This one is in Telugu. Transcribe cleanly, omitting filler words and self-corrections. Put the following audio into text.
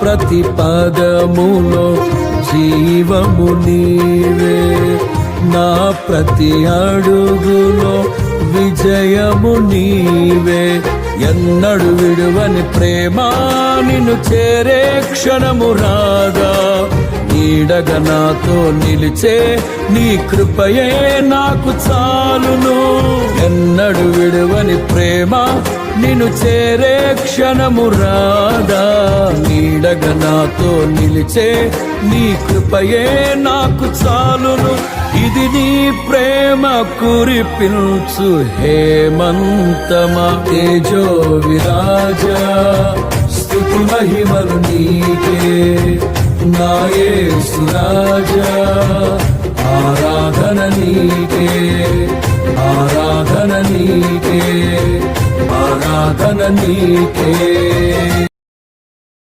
ప్రతి పదములో జీవము నీవే, నా ప్రతి అడుగులో విజయము నీవే. ఎన్నడు విడువని ప్రేమ నిన్ను చేరే క్షణము రాగా, నీడగా నాతో నిలిచే నీ కృపయే నాకు చాలును. ఎన్నడు విడువని ప్రేమ నిన్ను చేరే క్షణము రాగా, నీడగా నాతో నిలిచే నీ కృపయే నాకు చాలును. ఇది నీ ప్రేమ కురిపించు హేమంతమా, తేజో విరాజా స్తుతి మహిమలు నీకే నా యేసు రాజా. ఆరాధన నీకే, ఆరాధన నీకే, ఆరాధన నీకే.